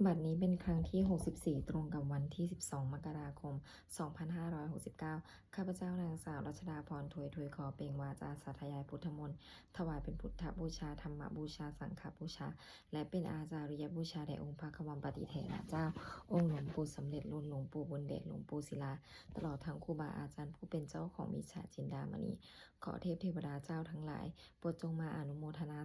บัดนี้เป็นครั้งที่64ตรงกับวันที่12มกราคม2569ข้าพเจ้านางสาวรัชดาพรถวยขอเปล่งวาจาสาธยายพุทธมนต์ถวายเป็นพุทธบูชาธรรมบูชาสังฆบูชาและเป็นอาจาริยบูชาแด่องค์พระควัมปฏิเถระเจ้าองค์หลวงปู่สำเร็จรุ่นหลวงปู่บุญเดชหลวงปู่ศิลาตลอดทั้งครูบาอาจารย์ผู้เป็นเจ้าของมิจฉาจินดามณีขอเทพเทวดาเจ้าทั้งหลายโปรดจงมาอนุโมทนา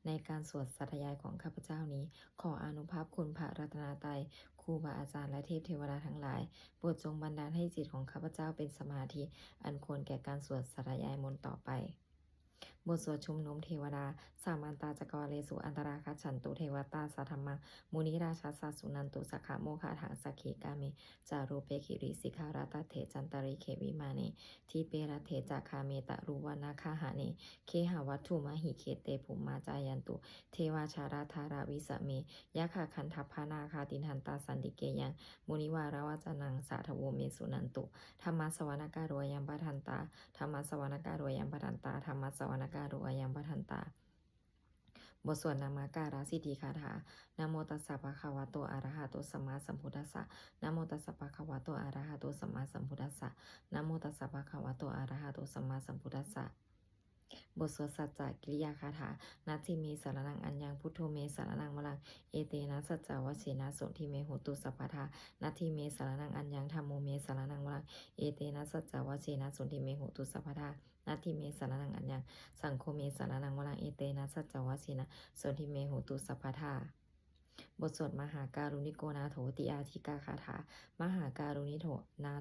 ในการสวดสาธยายของข้าพเจ้านี้ขออานุภาพคุณพระรัตนตรัยครูบาอาจารย์และเทพเทวดาทั้งหลายโปรดจงบันดาลให้จิตของข้าพเจ้าเป็นสมาธิอันควรแก่การสวดสาธยายมนต์ต่อไปบทสวดชุมนุมเทวดาสามันตาจักรวาเลสุอันตราคฉันตุเทวตาสัทธรรมังมุนิราชาสัสสุนันตุสักขะโมฆะถังสักเขกาเมจารูเปคิริสิกขาราตเถจันตริเขวิมาเนทีเปรเถจักคาเมตะรูวนาคาหาเนเคหาวัตถุมหิเคเตภุมมาจายันตุเทวาชาราธาราวิสเมยะคาคันทัพพานาคาตินหันตาสันติเกยังมุนิวาราวจนังสาทโวเมสุนันตุธรรมสวนาการยัมปทันตาธรรมสวนาการยัมปทันตาธรรมสวนาการยัมปทันตาบทสวดนามาการาสิทธิคาถานะโมตัสสะภะคะวะโตอะระหะโตสัมมาสัมพุทธัสสะนะโมตัสสะภะคะวะโตอะระหะโตสัมมาสัมพุทธัสสะนะโมตัสสะภะคะวะโตอะระหะโตสัมมาสัมพุทธัสสะบทสวดสัจจกิริยาคาถานาทิเมสารนังอัญญังพุทโธเมสารนังมะลังเอเตนะสัจจวเสนะโสทิเมโหตุสัพพทานาทิเมสารนังอัญญังธัมโมเมสารนังมะลังเอเตนะสัจจวเสนะโสทิเมโหตุสัพพทานาทิเมสารนังอัญญังสังโฆเมสารนังมะลังเอเตนะสัจจวเสนะโสทิเมโหตุสัพพทาบทสวดมหาการุณิโกนาโถติอาธิกาคาถามหาการุณิโถนา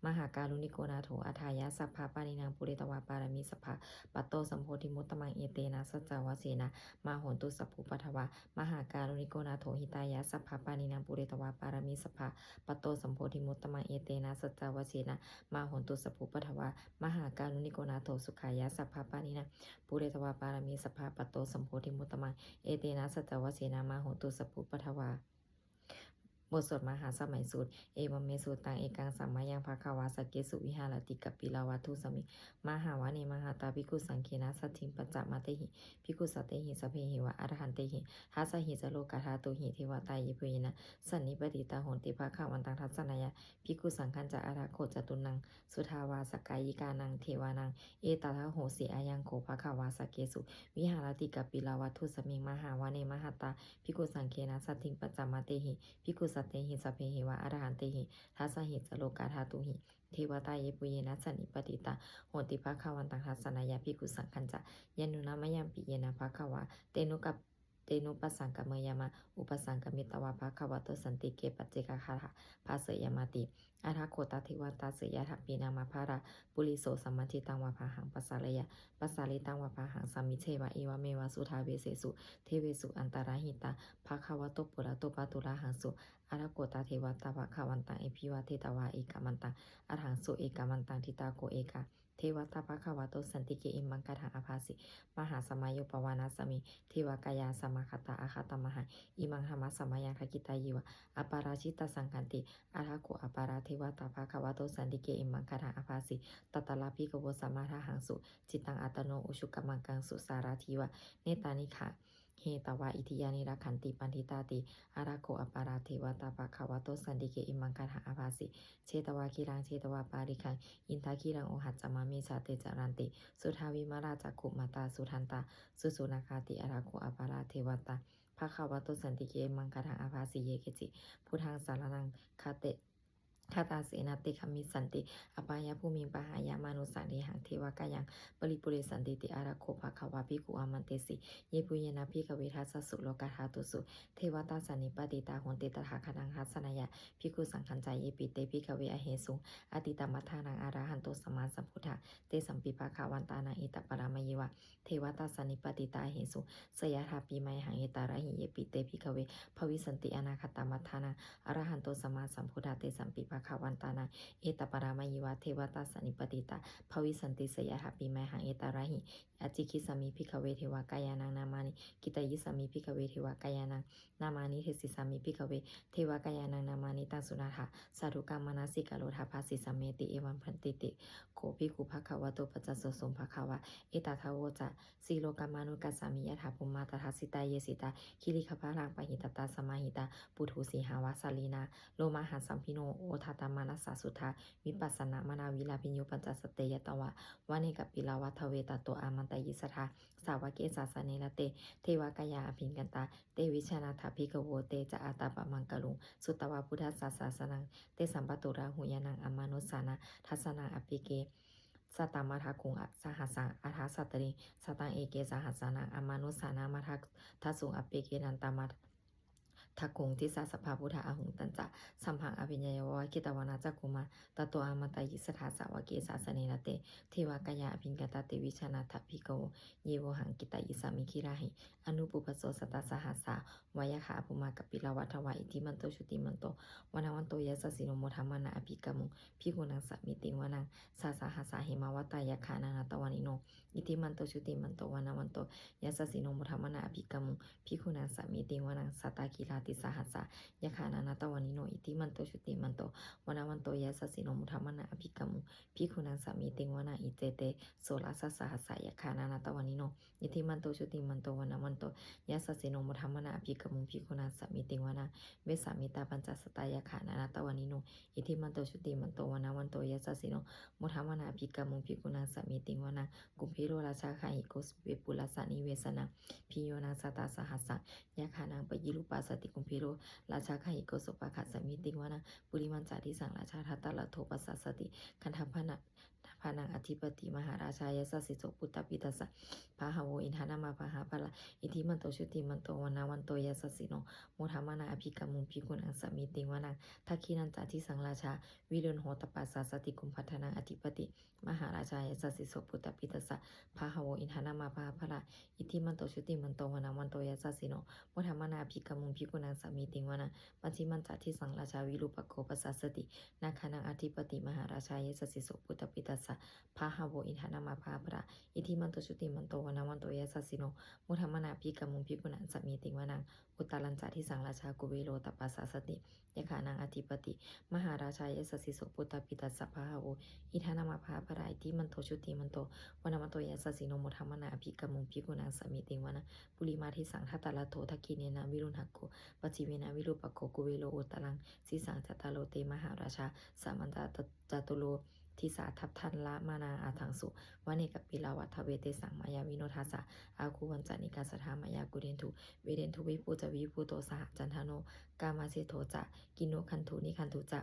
มหาการุณิโกนาโถอาทายาสัพพะปานินางปุริตวาปารมีสัพพะปัตโตสัมโพธิมุตตมังเอเตนะสัจจวเสนะมาโหนตุสัพพุปัทวามหาการุณิโกนาโถหิตายาสัพพะปานินางปุริตวาปารมีสัพพะปัตโตสัมโพธิมุตตมังเอเตนะสัจจวเสนะมาโหนตุสัพพุปัทวามหาการุณิโกนาโถสุขายาสัพพะปานินางปุริตวาปารมีสัพพะปัตโตสัมโพธิมุตตมังเอเตนะสัจจวเสนะมาโหนตุสัพพุปัทวาบทสวดมหาสมัยสูตรเอวเมสูตังเอกังสัมมายังภควาสเกสุวิหารติกัปปิลาวัตถุสมิมหาวาเนมหาตาภิกขุสังเคนะสัทธิมปัจจมาเตหิภิกขุสัตเตหิสเพหิวะอรหันเตหิทัสสหิจโลกาธาตุหิเทวตายเยเพนะสันนิปติตาโหติภาควันตังทัสสนายะภิกขุสังคัญจะอาราโคจตุนังสุทาวาสกายิกานังเทวานังเอตตาโหสีอายังโขภควาสเกสุวิหารติกัปปิลาวัตถุสมิมหาวาเนมหาตาภิกขุสังเคนะสัทธิมปัจจมาเตหิภิกขุสัตเตหิสเพหิวะอรหันเตหิทัสสหิจโลกาธาตุหิเทวตาเยปุเยนะสันนิปติตาโหติภาวันตังทัสสนายะภิกขุสังคัญจะยันนุนามยัมปิเยนะภควาเตนุปสังกเมยามะอุปสังกมิตวาภควะโตสันติเกปัจเจกคาถาภาเสยมาติอาราโคตาเทวตาเสยทัพปีนามาภาราปุริโสสัมมัติตังวาภาหังปัสสาเลยะปัสสาลิตังวาภาหังสัมมิเทวะเอวะเมวะสุทาเวเสสุเทเวสุอันตราหิตาภควะโตปุระโตปะตุระหังสุอาราโกตาเทวตาภควันตังเอพิวะเทตวาเอกามันตังอรหังสุเอกามันตังทิตาโกเอกาเทวตาภควะโตสันติเกอิมังคาถาอภาสิมหาสมัยโยปวานาสมิเทวกายาสมาคตาอาคาตมหาอิมังหามัสสมัยังคกิตายิวะอปาราชิตสังกันติอาราโกอปาราเทวตาภควะโตสันติเกอิมังคาถาอภาสิตตลาภิกโวสัมมาทาหังสุจิตังอัตโนอุชุกมังกังสุสาราธิวะเนตานิขาเฮตวาอิทิยานิรักขันติปันทิตาติอาราโกอปาราเทวตาภควะโตสันติเกอิมังคาถาอภาสิเชตวาคิรังเชตวาปาริคังอินทาคิรังโอหัจจมามิสาเตจารันติสุทาวิมาราจักขุมาตาสุทันตาสุสุนาคาติอาราโกอปาราเทวตาภควะโตสันติเกอิมังคาถาอภาสิเยเกจิพุทธังสารนังคาเตคาตาเสนาติคามิสันติอปายาภูมิปหายามานุสันติหังเทวกายังปริปุเรสันติติอาราโคภควาภิกขุอามันเตสิเยปุเยนะภิกขเวทัสสะสุโลกาธาตุสุเทวตาสันนิปติตาโหติตถาคตังหัสสนายะภิกขุสังคัญจายเยปิเตภิกขเวอเหสุงอติตมัทธานังอาราหันโตสัมมาสัมพุทธะเตสัมปิภควันตานังอิตปรามยวะเทวตาสันนิปติตาเหสุสยถาปีไมหังเอตาระหิเยปิเตภิกขเวภวิสันติอนาคตมัทธานังอรหันโตสัมมาสัมพุทธะเตสัมปิภ คะวันตานังเอตปรามายวะเทวตาสนิปติตาภวิสันติสยะหะปิไมหังเอตาระหิอจิคิสามิภิกขเวเทวกายานังนามานิกิตายิสามิภิกขเวเทวกายานังนามานิเทศิสามิภิกขเวเทวกายานังนามานิตังสุนาถาสาธุกรรมนาสิกาโลทาภาสิสัมเมติเอวัมพันติติโขภิกขุภควะโตปัจจสสมภควะเอตทาโวจะสีโลกามานุกัสสามิยถาภุมมาตถาสิตาเยสิตาคิริขภารังปหิตตาสมาหิตาปุถุสีหาวาสาลีนาโลมาหันสัมพิโนโอทาตามานัสสาสุทาวิปัสสนามนาวิลาภิญโยปัญจสเตยตวะวะเนกปิลาวัทเวตโตอามันตยิสทาสาวเกสาสเนละเตเทวกายาอภินกันตาเตวิชนาถาภิกขโวเตจะอาตาปะมังกลุงสุตวะพุทธศาสนังเตสัมปตุราหุยานังอมานุสานาทัสนาอภิเกสตามาทาคุงสหัสสังอาทาสัตริสตังเอเกสหัสสานังอมานุสานามาทัสุงอภิเกนันตามาทักคงทิสาสภาพุทธาหุงตันจะสัมผังอภิญญาวะกิตวานาจักกุมาตโตอามันตยิสถาสาวเกสาสเนนะเตเทวกายาอภิญกตาเตวิชนาทัพพิโกเยวหังกิตายิสามิคิราหิอนุปุปโสสตาสหัสสาวายขาภุมากับปิลาวัฏวะอิทิมันโตชุติมันโตวนาวันโตยัสสิโนโมธรรมนาอภิกมุงพิกุนังสัมมิติวนังสาสหัสสาหิมาวัตายขานานาตวานิโนอิทิมันโตชุติมันโตวนาวันโตยัสสิโนโมธรรมนาอภิกมุงพิกุนังสัมมิติวนังสัตตากิลาติสหัสสายขานานาตวานิโนอิทิมันโตชุติมันโตวนาวันโตยัสสิโนโมธรรมนาอภิกมุงพิกุนังสัมมิติวนังอิเจเตโสลาสสหัสสายขานานาตวานิโนอิทิมันโตชุติมันโตวนาวันโตยัสสิโนโมธรรมนาอภิกมุงพิกุนังสัมมิติวนังเวสามิตาปัญจสตายขานานาตวานิโนอิทิมันโตชุติมันโตวนาวันโตยัสสิโนโมธรรมนาอภิกมุงพิกุนังสัมมิติวนังกุมพิโรราชาคาหิโกสเวปุลสานิเวสนังพิโยนังสตาสหัสสังยะขานังปยิรุปัสสติกุมพิโรราชาคาหิโกสุปะขัสสมิติวนังปุริมันจาริสังราชาทัตตะละโทปัสสสติคันธพนะพานังอธิปติมหาราชายสัสสิโสปุตตปิตัสสะพาหาโวอินทานามาพาหาภละอิทิมันโตชุติมันโตวนาวันโตยัสสิโนโมธรรมนาอภิกมุงพิกุนังสัมมิติวนังทักขินันจาทิสังราชาวิรุณโหตปัสสะสติกุมพัฒนังอธิปติมหาราชายสัสสิโสปุตตปิตัสสะพาหาโวอินทานามาพาหาภละอิทิมันโตชุติมันโตวนาวันโตยัสสิโนโมธรรมนาอภิกมุงพิกุนังสัมมิติวนังปัจฉิมันจาทิสังราชาวิรูปโกปัสสะสตินาคานังอธิปติมหาราชายสัสสิโสปุตตปิตัสสะพาหาโวอินทานามาพาหาภละอิทิมันโตชุติมันโตวนาวันโตยัสสิโนโมธรรมนาภิกมุงพิกุนังสัมมิติวนังอุตตรัญจาทิสังราชากุเวโรตปัสสะสติยะขานังอธิปติมหาราชายสัสสิโสปุตตปิตัสสะพาหาโวอิทานามาพาภราอิทิมันโตชุติมันโตวนามันโตยัสสิโนโมธรรมนาภิกมุงพิกุนังสัมมิติวนังปุริมาทิสังทัตตะละโททักขิเนนะวิรุณหโกปัจฉิเวนะวิรูปโกกุเวโรอุตตรังสีสังจัตตาโลเตมหาราชาสามันตจตุโลทิสาทัพทันละมานาอาทังสุวเนกปิลาวัทเวเตสังมายาวิโนทัสสะอาคูวันจานิกาสถามายากุเรนทุเวเดนทุวิปูจวิปูโตสหจันทโนกามาเสโทจะกินโนคันทุนิคันทุจะ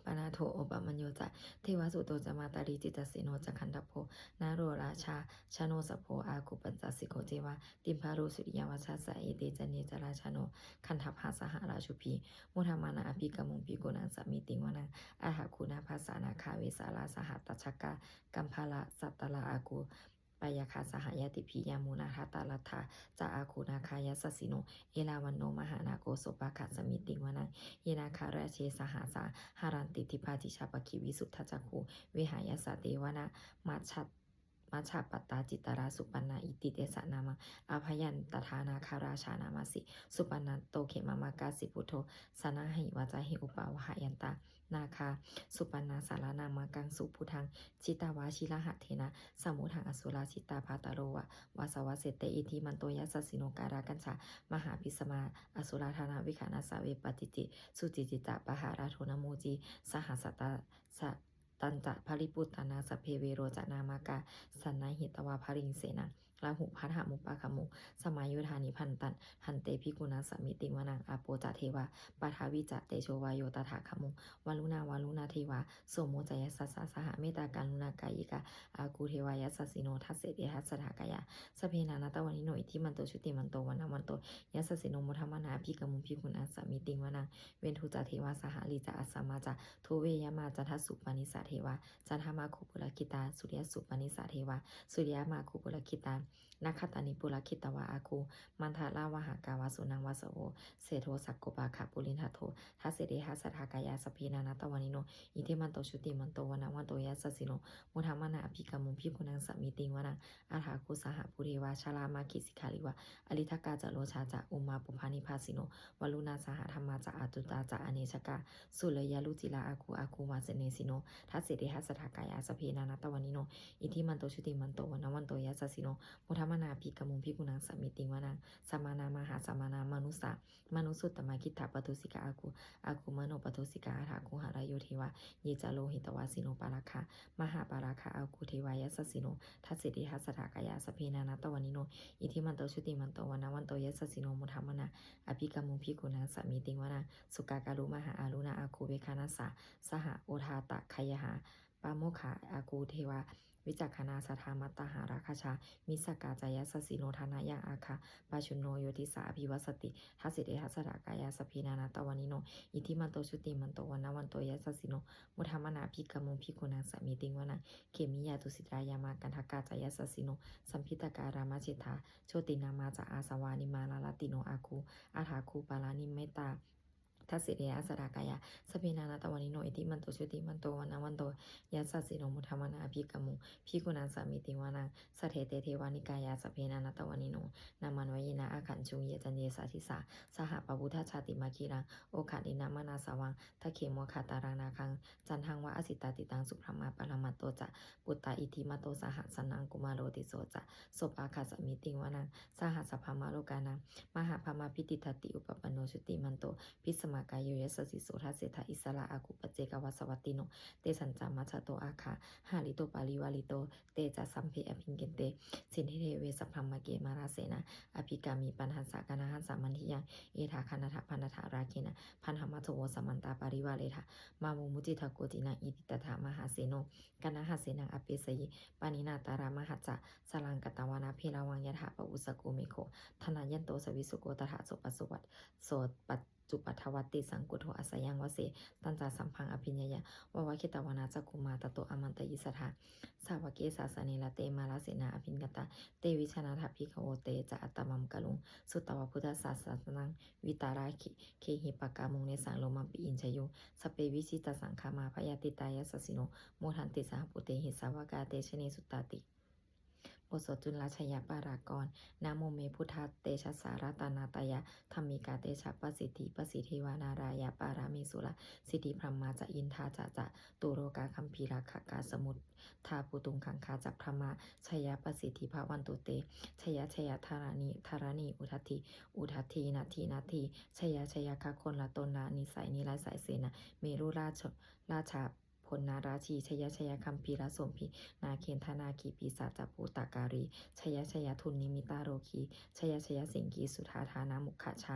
ปานาโทโอบามัญโยจะเทวสุโตจะมาตาริจิตสิโนจะคันทัพโพนาโรราชาชโนสโพอากุปัญจสิโกเจวาติมพารุสุริยวัชสะเอเตจเนจราชโนคันทัพหาสหราชุพีโมธรรมานาอภิกมุงพิโกนังสัมมิติวนังอาหาคูนาภาษานาคาเวสาลาสหัตตชกากัมพาละสัตตลาอากูปายาคาสหายติพิยามูนาทัตตาลัทธาจาอาคูนาคายสัสสิโนเอลาวันโนมหานาโกโสปะขัสมิติวนังเยนาคาราเชสหาสาหารันติทิพาติชาปคิวิสุทธจักขุเวหายสาเตวนามัชาปตตาจิตราสุปันนาอิติเตสะนามังอาภยันตถานาคาราชานามาสิสุปันนันโตเขมามากาสิพุทโธสนาหิวาจาหิอุปาวหายันตานาคาสุปันนาสารนามากังสุพุทังจิตาวาชิลหัตเถนะสมุทังอสุราชิตาภาตโรวะวาสวะเสเตอิทิมันโตยัสสสิโนการากัญชามหาพิสมาอสุราธานาวิขานาสาเวปติจิสุจิจิตะปหาราโทนโมจีสหัสตาสะตันจะภริปุตตนาสเพเวโรจนามากาสันนาหิตวาภริงเสนาลาหุพัทหมุปะขมุสมัยยุทานิพันตันหันเตพิกุณาสมิติวนังอาโปจเทวาปาทาวิจเตโชวายโยตถาขมุวาลุนาวาลุนาเทวาโสโมจยสัสสะสหเมตตาการุณากายิกาอากูเทวายัสสสิโนทัสเสเดทัสสถากายาสเพนานาตวานิโนอิทิมันโตชุติมันโตวนามันโตยัสสสิโนมุธรรมนาภิกมุพิกุณาสมิติวนังเวนทุจเทวาสหลิจอัสสมาจโทเวยมาจัทสุปนิสาเทวาจันทมาคุปุรคิตาสุริยสุปนิสาเทวาสุริยมาคุปุรคิตา นาคตานิปุระคิตวะอาคูมันทาลาวหากาวาสุนังวาสโวเสโทสักโกปาขะปุรินทโททัสเสเดหัสถากายาสพีนานาตวานิโนอิเทมันโตชุติมันโตวนาวันโตยัสสสิโนมุทามานาอภิกามุพิกุนังสมิติงวนังอาถาคุสหปุเรวาชาลามาคิสิกาลิวะอลิทกาจะโลชาจะอุมาปุพานิพาสิโนวลุนาสหธรรมาจะอาตุตาจะอเนชกาสุเลยยาลุจิลาอาคูวาเสเนสิโนทัสเสเดหัสถากายาสพีนานาตวานิโนอิทิมันโตชุติมันโตวนาวันโตยัสสสิโนมุทามานาอภิกามุพิกุนังสมิติงวนังสัมมานา มหาสัมมานา มนุสสะมนุสุตตมคิตถปตุสิกาอากูมโนปตุสิกาอาคูหารายโยเทวะเยจาโลหิตวาสิโนปาราคามหาปาราคาอาคูเทวายสสิโนทัสสิติหัสถากายาสเพนานาตวานิโนอิทิมันโตชุติมันโตวนาวันโตยัสสิโนมุทามนาอภิกามุพิกุนังสมิติงวนาสุกาการุมหาอารุณาอาคูเวคานัสสะสหโอทาตะขยหาปาโมขาอากูเทวาวิจักขณาสธามัตตหาราคาชามิสกาจายสสิโนธานายังอาคาปาชุนโนโยติสาอภิวัสติทัสสิเดหัสถากายาสพีนานาตวานิโนอิทิมันโตชุติมันโตวันนาวันโตยัสสิโนมุทามนาภิกมุภิกุนังสมิติงวนังเขมิยาตุสิตรายามากันทกาจายสสิโนสัมพิตการามาเจธาโชตินามาจาอาสวานิมาลาลติโนอาคูอาถาคูปาลานิเมตาทัสสิเดหัสถากายาสพีนานาตวานิโนอิทิมันโตชุติมันโตวันนาวันโตยัสสิโนมุทามนาภิกมุพิกุนังสมิติงวนังสเทเตเทวานิกายาสเพนานาตวานิโนนามันวยินาอาขันจุงเยจันเยสาธิสาสหปวุทธชาติมาคีรังโอขันินามานาสวังทะเขมวคาตารังนาคังจันทังวะอสิตาติตังสุพรมาปรมัตโตจะปุตตาอิทิมาโตสหัสนังกุมารโรติโสจะศพอาคาสมิติงวนังสหัสภามาโลกานังมหาภามาพิติทัติอุปปโนชุติมันโตพิสมากายโยยสสิโสทัสเสทาอิสระอากุปเจกวาสวัตติโนเตสัญจามัชโตอาคาหาลิโตปาลิวาลิโตเตจะสัมเพอภิงเกนเตสินทิเทเวสัพพมเกมาราเสนาอภิกามีปัญหัสสะกนาหัสสามันทิยังเอธาคณทะพันธะราเกนะพันธมัทโวสมันตาปาริวาเลทะมามุมุจิทะโกตินังอิติตถามหาเสโนกนาหัสเสนังอเปสยิปานินาตารามหัจจะสลังกตวานาเพลวังยถาปอุสโกเมโคธนายันโตสวิสุโกตถาโสปสวัตโสปัจจุปัทวัตติสังกุโทอัสยังวเสตันจาสัมพังอภิญญยววคิตวานาจักกุมาตโตอมันตยิสถาสาวเกสาสเนลเตมาลาเสนาอภินกตาเตวิชนาถภิกขโวเตจะอัตตมัมกะลุงสุตตวพุทธศาสนังวิตาราคิเคหิปกามุงเนสังโลมัมปิอินชยุสเปวิชิตสังคามาพยาติตายสสิโนโมทันติสหปุเตหิสาวกาเตชเนสุตตติบทสวดจุลชยปารากรนะโมเมพุทธเตชะสารตานาตยะธรรมิกาเตชะปสิทธิปสิทธิวานารายะปารามิสุระสิทธิพรหมาจะอินทาจะตุโรกาคัมภีราขกาสมุททาปุตุงคังคาจับพรหมาชยปสิทธิภาวันตุเตชยธารานีอุทัตถีนาทีชยคคนละตนละนิสัยนิรสายเสนาเมรุราชาพลนาราชีชยคัมภีรสมพีนาเคนธนาคีปีศาจปูตาการีชยทุนนิมิตาโรคีชยสิงกีสุธาธานามุขชา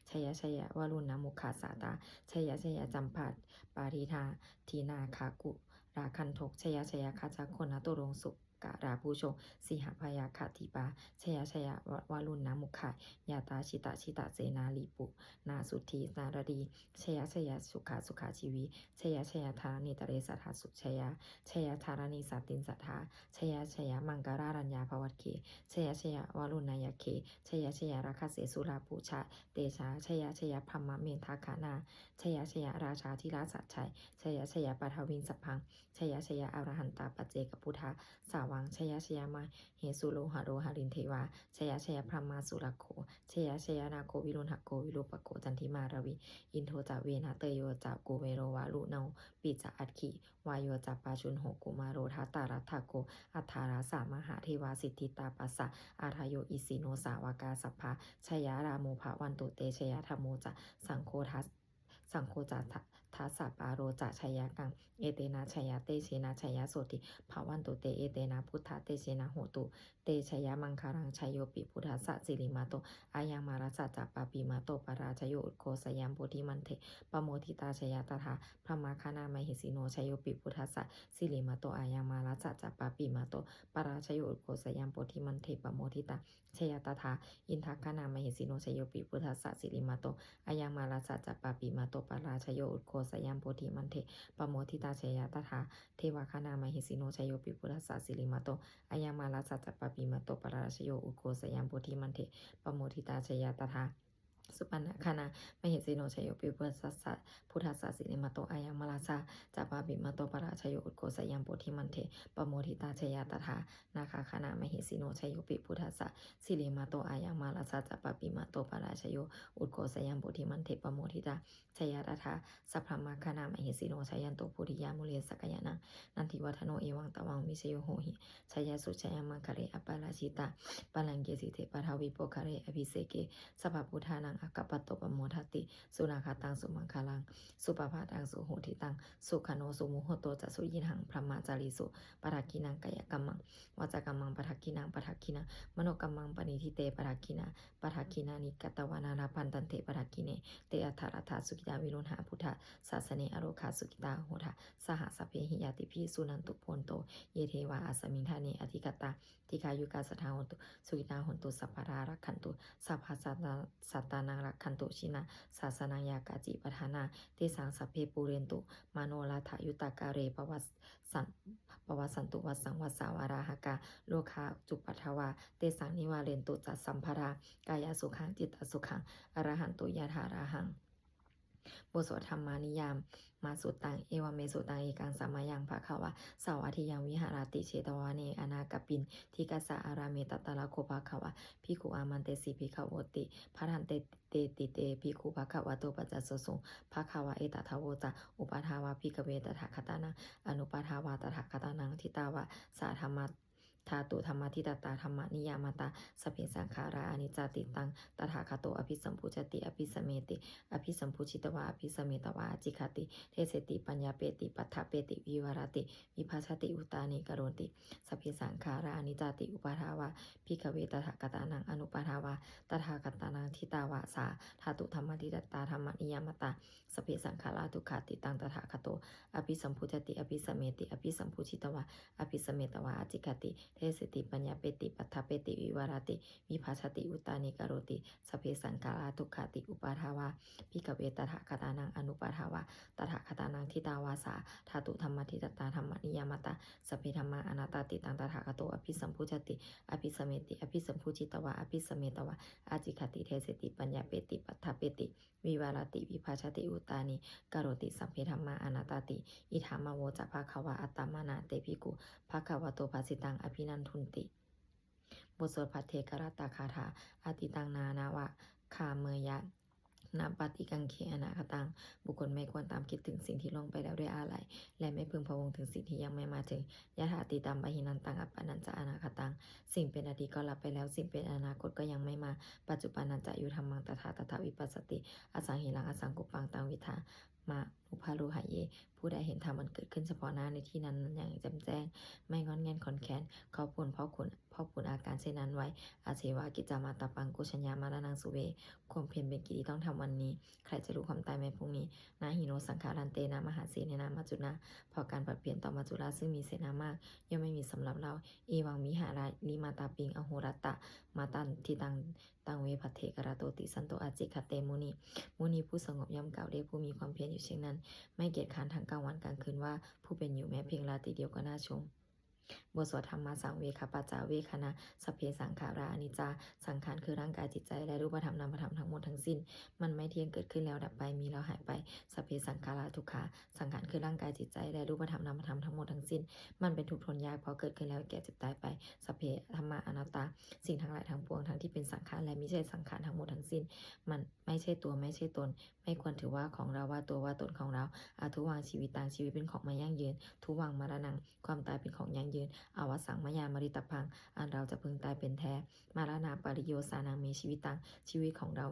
ชยวรุณนามุขสาตาชยจำปัดปาริธาทีนาคากุราคันทกชยคาจาคนนตุรงสุการาผู้ชงสิหพยาคติปาชยวรุณนามุขายาตาชิตะเสนาลีปุนาสุธีนารดีชยสุขาชีวีชยธานิตเรสัทธาสุชยธารณีสัตตินสัทธาชยมังการารัญญาภวัตเคชยวรุณายเคชยราคาเสสุราปูชาเตชาชยพรหมเมธาคานาชยราชาธิราชชัยชยปัทวินสัพพังชยอรหันตาปเจกพุทธาสาวังชยมาเหสุโลหะโรหะรินเทวาชยพรหมาสุรโคชยนาโควิรุณหโกวิรูปโกจันทิมารวีอินโทจาเวนะเตโยจาโกเวโรวาลุเนาปิจาอัตขิวายโยจาปาชุนโหกุมาโรทัตตารัตถโกอัฏฐาราสามหาเทวาสิทธิตาปัสสะอาทายโยอิสิโนสาวากาสัพพะชยราโมภวันตุเตชยธรรมโมจะสังโฆจะทัสสะปาโรจะชยกังเอเตนะชยเตเชนะชยโสติภาวันตุเตเอเตนะพุทธเตเชนะโหตุเตชยมังคารังชยโยปิพุทธัสสะสิริมาโตอายังมารัสสะจัปปาปิมาโตปราชโยอุโคสยามโพธิมันเถปโมทิตาชยตถาพระมาคานามหิสิโนชยโยปิพุทธัสสะสิริมาโตอายังมารัสสะจัปปาปิมาโตปราชโยอุโคสยามโพธิมันเถปโมทิตาชยตถาอินทัคคานามหิสิโนชยโยปิพุทธัสสะสิริมาโตอายังมารัสสะจัปปาปิมาโตปราชโยอุโค สยัมโพธิมันเถปโมทิตาชยตถาเทวคณามหิสิโนชยโยปิปุรัสสะสิริมาโตอายังมาลาสัจจปปิมาโตปราชโยอุโกสยัมโพธิมันเถปโมทิตาชยตถาสุปันนคณามหิสิโนชยโยปิปุรัสสะพุทธัสสะสิริมาโตอายังมาลาสะจัปปปิมาโตปราชโยอุโกสยัมโพธิมันเถปโมทิตาชยตถานาคาคณามหิสิโนชยโยปิพุทธัสสะสิริมาโตอายังมาลาสะจัปปปิมาโตปราชโยอุโกสยัมโพธิมันเถปโมทิตาชยตถาสัพพมะคณามหิสิโนชยันโตปุริยามุเลสกยานังนันทิวัฒโนเอวังตวังวิเชโยโหหิชยสุชยมังคะเรอปาราชิตาปาลังเกสิเทปะทวิโปคะเรอภิเสเกสัพพพุทธานังอกัปปตโตปโมทัตติสุนาคาตังสุมังคลังสุปภาตังสุโหติตังสุขโนสุมุโหโตจัสสุยิหังพระมาจาริสุปรักขินังกายกัมมังวาจากัมมังปรักขินังปรักขินังมโนกัมมังปณิทิเตปรักขินาปรักขินานิกัตตวานานาพันตันเตปรักขิเนเตอัฏฐรัตถสุขิตาวิรุณหาพุทธศาสเนอโรคาสุขิตาโหทะสหสพเพหิยาติพิสุนันตุโพนโตเยเทวาอาสมิงทาเนอธิกตาทิกายุกาสถาหนตุสุขิตาหนตุสัพพารารักขันตุสัพพะสัตตานังรักขันตุชินาศาสนายากาจิปทานาเตสังสัพเพปูเรนตุมโนลาถายุตากาเรปวัสสันตุวัสสังวัสสาวาราหกาโลคาจุปัทวาเตสังนิวาเรนตุจัสสัมภารากายสุขังจิตตสุขังอรหันตุยะถาราหังบทสวดธรรมานิยามมาสุตังเอวเมสุตังเอกังสัมมายังภะคะวะสาวาทิยังวิหารติเชตวาเนอนาคปินทิกัสสะอาราเมตตะละโคภะคะวะภิกขุอามันเตสิภิกขวติพระทันเตติเตภิกขุภะคะวะโตปัจจสสงภะคะวะเอตถาวจาอุปาทาวาภิกขเวตถาคตานังอนุปาทาวาตถาคตานังทิตาวะสาธรรมะธาตุธรรมทิตตาธรรมนิยามตาสเพสังขาราอนิจจติตังตถาคโตอภิสัมพุจติอภิสเมติอภิสัมพุจิตวาอภิสเมตวาจิคติเทเสติปัญญาเปติปัฏฐเปติวิวารติวิภัสสติอุตานิกโรติสเพสังขาราอนิจจติอุปาทาวาภิกขเวตถาคตานังอนุปาทาวาตถาคตานังทิตาวาสาธาตุธรรมทิตตาธรรมนิยามตาสเพสังขาราทุกขติตังตถาคโตอภิสัมพุจติอภิสเมติอภิสัมพุจิตวาอภิสเมตวาจิคติเทสติปัญญาเปติปัฏฐเปติวิวารติวิภัสสติอุตานิกโรติสเพสังขาราทุกขติอุปาทาวาภิกขเวตถาคตานังอนุปาทาวาตถาคตานังทิตาวาสาธาตุธรรมทิตตาธรรมนิยามตาสเพธรรมาอนัตตติตังตถาคโตอภิสัมพุจติอภิสเมติอภิสัมพุจิตวาอภิสเมตวาอาจิคติเทสติปัญญาเปติปัฏฐเปติวิวารติวิภัสสติอุตานิกโรติสัพเพธรรมาอนัตติอิธามโวจะภะคะวะอัตตมานาเตภิกขุภะคะวะโตภาสิตังอภินันทุนติบทสวดพัทเทกรัตตาคาถาอาติตังนานาวะคาเมยะนาปฏิกังเคอนาคตังบุคคลไม่ควรตามคิดถึงสิ่งที่ล่วงไปแล้วด้วยอาลัยและไม่พึงพะวงถึงสิ่งที่ยังไม่มาถึงยะถาติตัมปะหินันตังอัปปนัญจะอนาคตังสิ่งเป็นอดีตก็ลับไปแล้วสิ่งเป็นอนาคตก็ยังไม่มาปัจจุบันนันจะอยู่ธรรมังตถาตถาวิปัสสติอสังหิรังอสังกุปังตังวิธามาอุพารุหายเยผู้ใดเห็นธรรมมันเกิดขึ้นเฉพาะหน้าในที่นั้นอย่างแจ่มแจ้งไม่งอนแงนขอนแค้นเขาผลเพราะผลอาการเช่นนั้นไว้อาเสวากิจามาตาปังกุชัญญามาลานังสุเวความเพียรเป็นกิจที่ต้องทำวันนี้ใครจะรู้ความตายในพรุ่งนี้นาหิโนสังขารันเตนะมหาเสนนามาจุนาพอการปรับเปลี่ยนต่อมาจุราซึ่งมีเสนามากย่อมไม่มีสำหรับเราเอวังมิหารานิมาตาปิงอโหรัตตะมาตันทิตังเวพัทเทกราโตติสันโตอาจิคเตมุนีผู้สงบย่อมกล่าวเรียกผู้มีความเพียรอยู่เช่นนั้นไม่เกียจคร้านทั้งกลางวันกลางคืนว่าผู้เป็นอยู่แม้เพียงราตรีเดียวก็น่าชมบทสวดธรรมะสังเวคปัจจาเวคณะสพเพสังขาราอนิจจาสังขารคือร่างกายจิตใจและรูปธรรมนามธรรมทั้งหมดทั้งสิ้นมันไม่เที่ยงเกิดขึ้นแล้วดับไปมีแล้วหายไปสพเพสังขาราทุกขาสังขารคือร่างกายจิตใจและรูปธรรมนามธรรมทั้งหมดทั้งสิ้นมันเป็นทุกข์ทนยากเพราะเกิดขึ้นแล้วแก่เจ็บตายไปสพเพธรรมะอนัตตาสิ่งทั้งหลายทั้งปวงทั้งที่เป็นสังขารและไม่ใช่สังขารทั้งหมดทั้งสิ้นมันไม่ใช่ตัวไม่ใช่ตนไม่ควรถือว่าของเราว่าตัวว่าตนของเราอาทุวังชีวิตต่างชีวิตเป็นของไม่ยั่งยืนทุวังมรณังความตายเป็นของยั่งยืนอวสังมยามริตพังอันเราจะพึงตายเป็นแท้มารณาปริโยสานังมีชีวิตตังชีวิตของเรา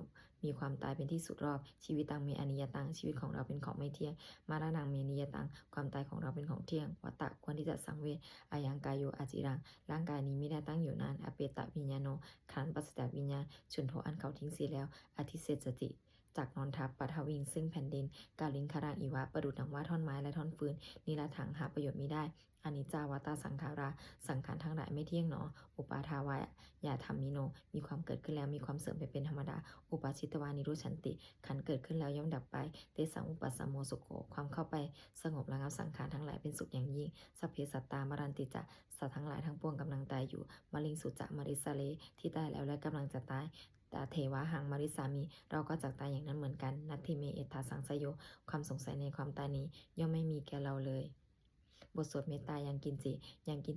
มีความตายเป็นที่สุดรอบชีวิตตังมีอนิยตังชีวิตของเราเป็นของไม่เที่ยงมารณังมีนิยตังความตายของเราเป็นของเที่ยงวัตตะควรที่จะสังเวชอายังกายโยอาจิรังร่างกายนี้ไม่ได้ตั้งอยู่นานอเปตะวิญญาโนขันธ์ปัสสตวิญญาณฉุนโทอันเขาทิ้งเสียแล้วอธิเสสติ จากนอนทับปัทวิงซึ่งแผ่นดินกาลิงคารังอีวะประดุจดังว่าท่อนไม้และท่อนฟืนนิรถังหาประโยชน์มิได้อนิจจาวตาสังขาราสังขารทั้งหลายไม่เที่ยงหนออุปาทาวายอย่าทำมิโนมีความเกิดขึ้นแล้วมีความเสื่อมไปเป็นธรรมดาอุปาชิตวานิโรชันติขันเกิดขึ้นแล้วย่อมดับไปเตสังอุปัสสโมสุโขความเข้าไปสงบระงับสังขารทั้งหลายเป็นสุขอย่างยิ่งสัพเพสัตตามรันติจะสัตว์ทั้งหลายทั้งปวงกำลังตายอยู่มลิงสุจะมริสาเลที่ตายแล้วและกำลังจะตายแต่เทวะหังมาริสามีเราก็จักตายอย่างนั้นเหมือนกันนัตถิเมเอตถาสังสยโยความสงสัยในความตายนี้ย่อมไม่มีแก่เราเลยบทสวดเมตตายังกิน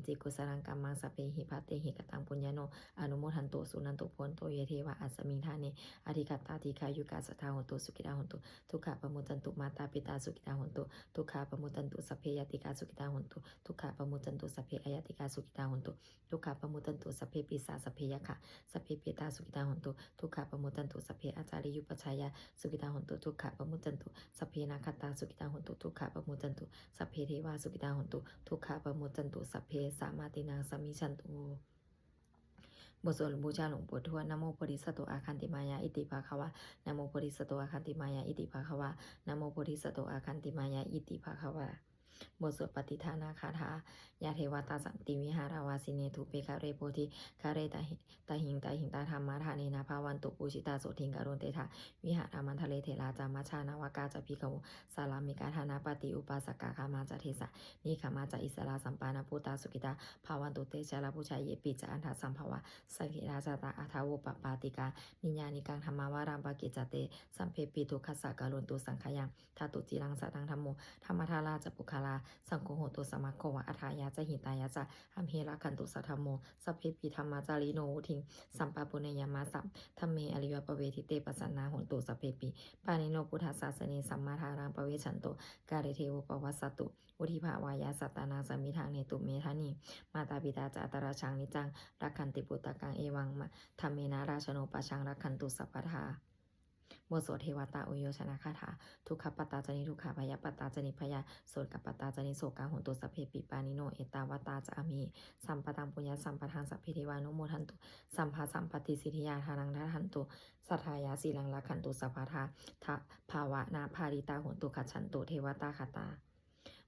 จิกุสลังกัมมังสเปหิภัตเตหิกตังปุญญโนอนุโมทันโตสุนันโตโพนโตเยเทวะอัสสมิงทาเนอธิกัตตาติคายุกาสทาหนตุสุขิตาหนตุทุกขะปะมุตันตุมาตาปิตาสุขิตาหนตุทุกขะปะมุตันตุสัพเพยติกาสุขิตาหนตุทุกขะปะมุตันตุสัพเพอายติกาสุขิตาหนตุทุกขะปะมุตันตุสัพเพปิสาสัพเพยคะสัพเพเปตาสุขิตาหนตุทุกขะปะมุตันตุสัพเพอาจาริยุปชายาสุขิตาหนตุทุกขะปะมุตันตุสัพเพนาคตาสุขิตาหนตุทุกขะปะมุตันตุสัพเพเทวาสุขิตาหนตุทุกขะปะมุตันตุสัพเพสามาตินังสมิชันตุบทสวดบูชาหลวงปู่ทวดนะโมโพธิสัตว์อาคันติมายาอิติภาคะวะนะโมโพธิสัตว์อาคันติมายาอิติภาคะวะนะโมโพธิสัตว์อาคันติมายาอิติภาคะวะบทสวดปฏิทานาคาถายาเทวตาสันติวิหาราวาสิเนทุเปคาเรโพธิคาเรตาหิงตาธรรมะทาเนนาภาวันตุปูชิตาโสทิงการุณเตถาวิหารามันทะเลเทราจามาชานาวากาจพิกโวสารามิกาธานาปฏิอุปาสกาคามาจเทสะนิขามาจอิสราสัมปานาปุตาสุกิตาภาวันตุเตชะลาปุชายเยปิจอันทัสสัมภวะสกิราชาตาอัทาวปปาติกานิญานิกังธรรมาวารามปกิจเตสัมเพปิทุคัสสะการุณตุสังขยังทาตุจิรังสัตังธรรมโมธรรมทาราจปุคาลาสังโฆโหตุสมัคโควะอัฏฐายาจะหิตายาจะอัมเหระคันตุสัทธโมสัพเพปิธรรมาจาริโนวุทิงสัมปะปุเนยมาสัมธรรมเมอริยปเวทิเตปสันนาโหนตุสัพเพปิปานิโนพุทธศาสเนสัมมาทารังปเวชันโตกาเรเทวปวัสสตุวุธิภาวายาสัตตานาสมิทางเนตุเมธานีมาตาปิตาจาตราชังนิจังรักขันติปุตตะกังเอวังมะธรรมเมนาราชโนปชังรักขันตุสัพพทาบทสวดเทวตาอุโยชนะคาถาทุกขปัตตาจนิทุกขพยปัตตาจนิพยาโสดกับปัตตาจนิโสกาหุนตุสัพเพปิปานิโนเอตาวตาจามีสัมปตังปุญญาสัมปทานสัพพิเทวานุโมทันตุสัมภาสัมปติสิทธิยาทานังทันตุสัทธายาสีลังละขันตุสัพพทาทะภาวะนาภาริตาหุนตุขัดฉันตุเทวตาคตา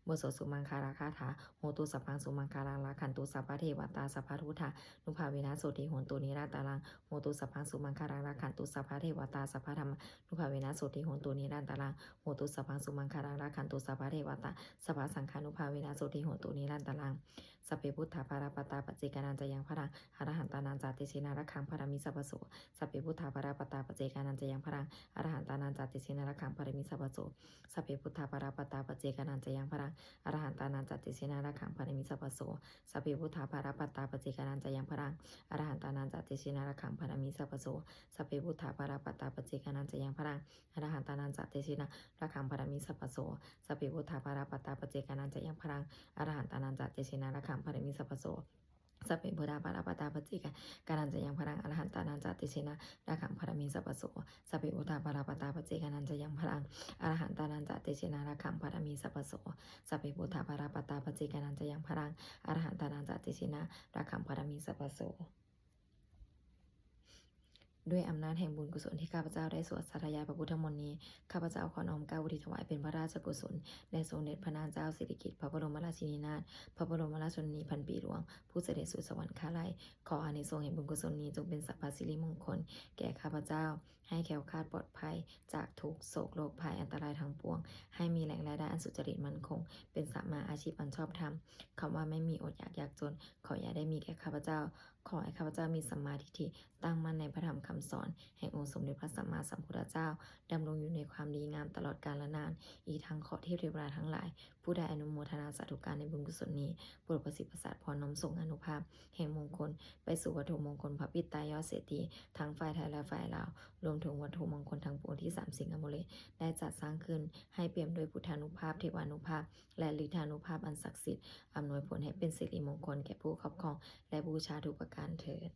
บทสวดสุมังคาราคาถาโหตุสัพพังสุมังคารังละขันตุสัพพะเทวตาสัพพะทุธานุภาเวนะโสติโหนตุนิราตารังโหตุสัพพังสุมังคารังละขันตุสัพพะเทวตาสัพพะธรรมนุภาเวนะโสติโหนตุนิราตารังโหตุสัพพังสุมังคารังละขันตุสัพพะเทวตาสัพพะสังฆานุภาเวนะโสติโหนตุนิราตารังสัพเพพุทธาภารปตาปเจกานันจะยังพรังอรหันตานันจาติเชนาระคังพารามิสัพพโสสัพเพพุทธาภารปตาปเจกานันจะยังพรังอรหันตานันจาติเชนาระคังพารามิสัพพโสสัพเพพุทธาภารปตาปเจกานันจะยังพรังอรหันตานันจติเสนาระขังปริมิสัพพโสสัพเพพุทธาภารปัตตาปเจกานันจะยังพรังอรหันตานันจติเสนาระขังปริมิสัพพโสสัพเพพุทธาภารปัตตาปเจกานันจะยังพรังอรหันตานันจติเสนาระขังปริมิสัพพโสสัพเพพุทธาภารปัตตาปเจกานันจะยังพรังอรหันตานันจติเสนาระขังปริมิสัพพโสสัพเพพุทธาภารปัตตาปเจกานันจะยังพรังอรหันตานันจติเสนาระขังปริมิสัพพโสสัพเพพุทธาภารปัตตาปเจกานันจะยังพรังอรหันตานันจติเสนาระขังปริมิสัพพโสสัพเพพุทธาภารปัตตาปเจกานันจะยังพรังอรหันตานันจติเสนาระขังปริมิสัพพโสด้วยอำนาจแห่งบุญกุศลที่ข้าพเจ้าได้สวดสาธยายพระพุทธมนต์นี้ข้าพเจ้าขอน้อมเกล้าอุทิศถวายเป็นพระราชกุศลแด่สมเด็จพระนางเจ้าสิริกิติ์พระบรมราชินีนาถพระบรมราชชนนีพันปีหลวงผู้เสด็จสู่สวรรคาลัยขออานิสงส์แห่งบุญกุศลนี้จงเป็นสัพพสิริมงคลแก่ข้าพเจ้าให้แคล้วคลาดปลอดภัยจากทุกโศกโรคภัยอันตรายทั้งปวงให้มีแหล่งรายได้อันสุจริตมั่นคงเป็นสัมมาอาชีพอันชอบธรรมคำว่าไม่มีอดอยากยากจนขออย่าได้มีแก่ข้าพเจ้าขอให้ข้าพเจ้ามีสัมมาทิฏฐิตั้งมั่นในพระธรรมคำสอนแห่งองค์สมเด็จพระสัมมาสัมพุทธเจ้าดำรงอยู่ในความดีงามตลอดกาลนานอีกทั้งขอเทพเทวดาทั้งหลายผู้ได้อนุโมทนาสาธุการในบุญกุศลนี้โปรดประสิทธิ์ประสาทพรน้อมส่งอนุภาพแห่งมงคลไปสู่วัตถุมงคลพระปิตายอดเศรษฐีทั้งฝ่ายไทยและฝ่ายลาวรวมถึงวัตถุมงคลทั้งปวงที่สามสิ่งอมฤตได้จัดสร้างขึ้นให้เปี่ยมด้วยพุทธานุภาพเทวานุภาพและฤทธานุภาพอันศักดิ์สิทธิ์อำนวยผลให้เป็นสิริมงคลแก่ผู้ครอบครองและบูชาทุกประการเถิด